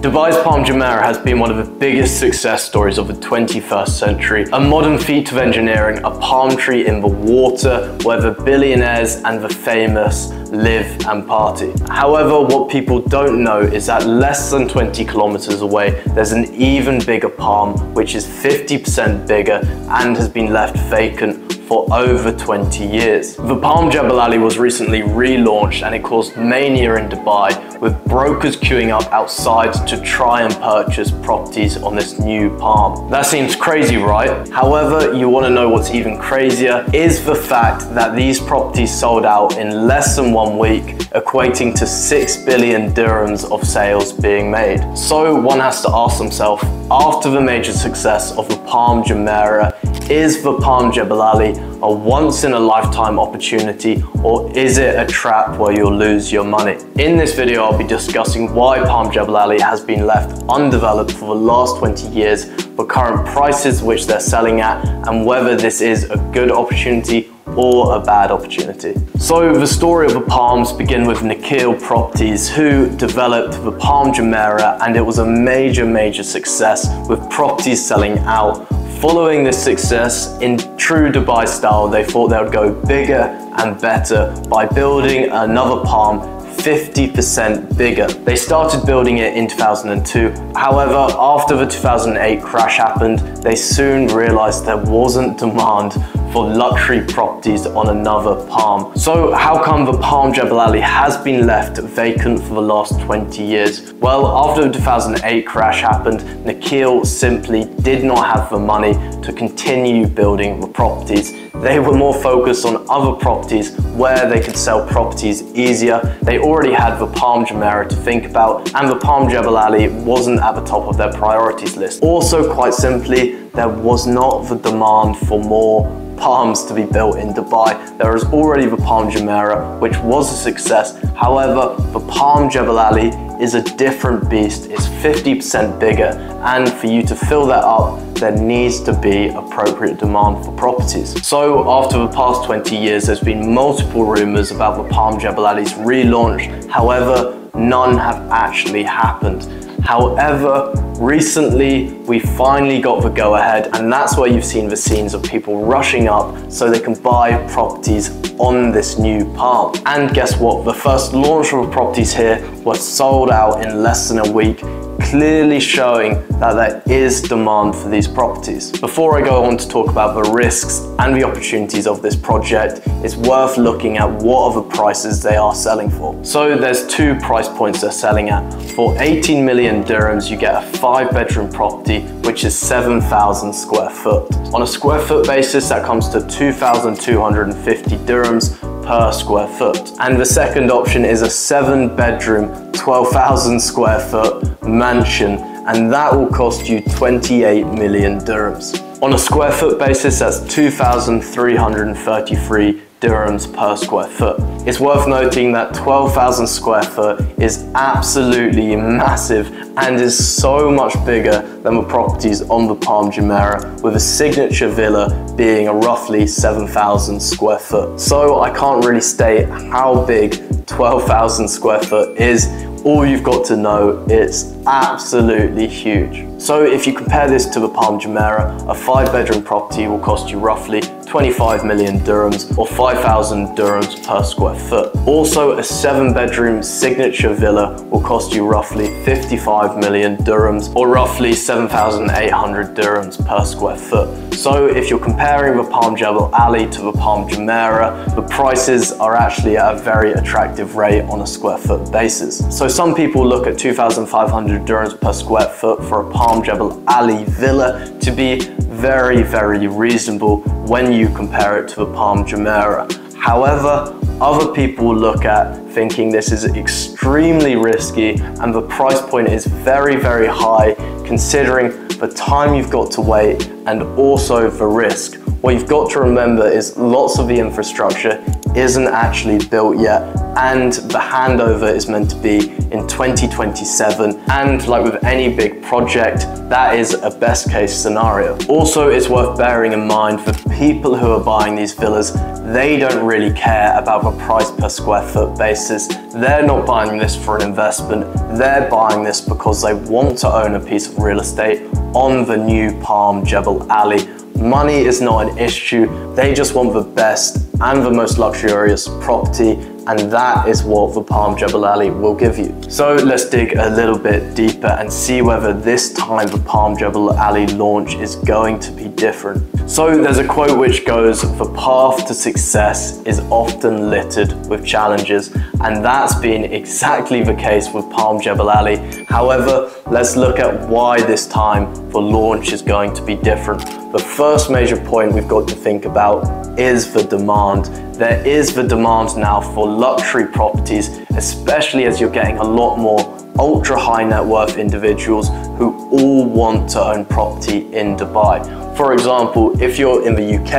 Dubai's Palm Jumeirah has been one of the biggest success stories of the 21st century. A modern feat of engineering, a palm tree in the water where the billionaires and the famous live and party. However, what people don't know is that less than 20 kilometers away, there's an even bigger palm, which is 50% bigger and has been left vacant for over 20 years. The Palm Jebel Ali was recently relaunched and it caused mania in Dubai, with brokers queuing up outside to try and purchase properties on this new palm. That seems crazy, right? However, you want to know what's even crazier is the fact that these properties sold out in less than 1 week, equating to 6 billion dirhams of sales being made. So one has to ask themselves, after the major success of the Palm Jumeirah, is the Palm Jebel Ali a once-in-a-lifetime opportunity, or is it a trap where you'll lose your money? In this video, I'll be discussing why Palm Jebel Ali has been left undeveloped for the last 20 years, the current prices which they're selling at, and whether this is a good opportunity or a bad opportunity. So the story of the Palms begin with Nikhil Properties, who developed the Palm Jumeirah, and it was a major success, with properties selling out. Following this success, in true Dubai style, they thought they would go bigger and better by building another palm 50% bigger. They started building it in 2002. However, after the 2008 crash happened, they soon realized there wasn't demand for luxury properties on another palm. So how come the Palm Jebel Ali has been left vacant for the last 20 years? Well, after the 2008 crash happened, Nikhil simply did not have the money to continue building the properties. They were more focused on other properties where they could sell properties easier. They already had the Palm Jumeirah to think about, and the Palm Jebel Ali wasn't at the top of their priorities list. Also, quite simply, there was not the demand for more palms to be built in Dubai. There is already the Palm Jumeirah, which was a success. However, the Palm Jebel Ali is a different beast. It's 50% bigger, and for you to fill that up, there needs to be appropriate demand for properties. So after the past 20 years, there's been multiple rumors about the Palm Jebel Ali's relaunch. However, none have actually happened. However, recently we finally got the go-ahead, and that's where you've seen the scenes of people rushing up so they can buy properties on this new palm. And guess what? The first launch of properties here was sold out in less than a week, clearly showing that there is demand for these properties. Before I go on to talk about the risks and the opportunities of this project, it's worth looking at what are the prices they are selling for. So there's two price points they're selling at. For 18 million dirhams, you get a 5-bedroom property, which is 7,000 square foot. On a square foot basis, that comes to 2,250 dirhams per square foot. And the second option is a 7-bedroom, 12,000 square foot mansion, and that will cost you 28 million dirhams. On a square foot basis, that's 2,333 dirhams per square foot. It's worth noting that 12,000 square foot is absolutely massive and is so much bigger than the properties on the Palm Jumeirah, with a signature villa being a roughly 7,000 square foot. So I can't really state how big 12,000 square foot is. All you've got to know, it's absolutely huge. So if you compare this to the Palm Jumeirah, a 5-bedroom property will cost you roughly 25 million dirhams, or 5,000 dirhams per square foot. Also, a 7-bedroom signature villa will cost you roughly 55 million dirhams, or roughly 7,800 dirhams per square foot. So if you're comparing the Palm Jebel Ali to the Palm Jumeirah, the prices are actually at a very attractive rate on a square foot basis. So some people look at 2,500 dirhams per square foot for a Palm Jebel Ali villa to be very reasonable when you compare it to the Palm Jumeirah. However, other people look at thinking this is extremely risky, and the price point is very high considering the time you've got to wait and also the risk. What you've got to remember is lots of the infrastructure isn't actually built yet, and the handover is meant to be in 2027. And like with any big project, that is a best case scenario. Also, it's worth bearing in mind for people who are buying these villas, they don't really care about the price per square foot basis. They're not buying this for an investment. They're buying this because they want to own a piece of real estate on the new Palm Jebel Ali. Money is not an issue. They just want the best and the most luxurious property, and that is what the Palm Jebel Ali will give you. So let's dig a little bit deeper and see whether this time the Palm Jebel Ali launch is going to be different. So there's a quote which goes, "The path to success is often littered with challenges," and that's been exactly the case with Palm Jebel Ali. However, let's look at why this time the launch is going to be different. The first major point we've got to think about is the demand. There is the demand now for luxury properties, especially as you're getting a lot more ultra high net worth individuals who all want to own property in Dubai. For example, if you're in the UK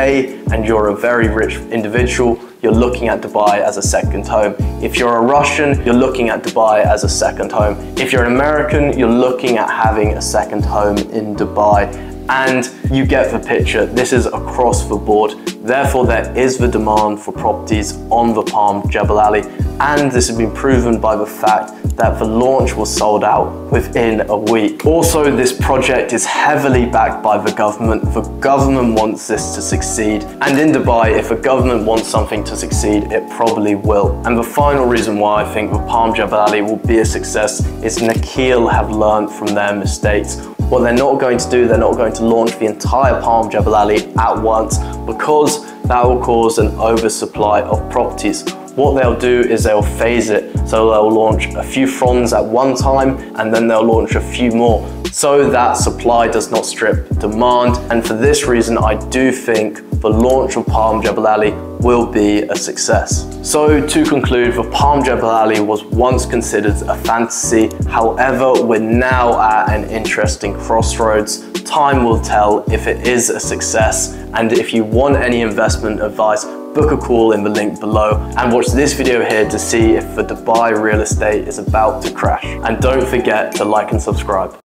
and you're a very rich individual, you're looking at Dubai as a second home. If you're a Russian, you're looking at Dubai as a second home. If you're an American, you're looking at having a second home in Dubai. And you get the picture. This is across the board. Therefore, there is the demand for properties on the Palm Jebel Ali. And this has been proven by the fact that the launch was sold out within a week. Also, this project is heavily backed by the government. The government wants this to succeed. And in Dubai, if a government wants something to succeed, it probably will. And the final reason why I think the Palm Jebel Ali will be a success is Nakheel have learned from their mistakes. What they're not going to do, they're not going to launch the entire Palm Jebel Ali at once, because that will cause an oversupply of properties. What they'll do is they'll phase it. So they'll launch a few fronds at one time, and then they'll launch a few more, so that supply does not strip demand. And for this reason, I do think the launch of Palm Jebel Ali will be a success. So to conclude, the Palm Jebel Ali was once considered a fantasy. However, we're now at an interesting crossroads. Time will tell if it is a success. And if you want any investment advice, book a call in the link below and watch this video here to see if the Dubai real estate is about to crash. And don't forget to like and subscribe.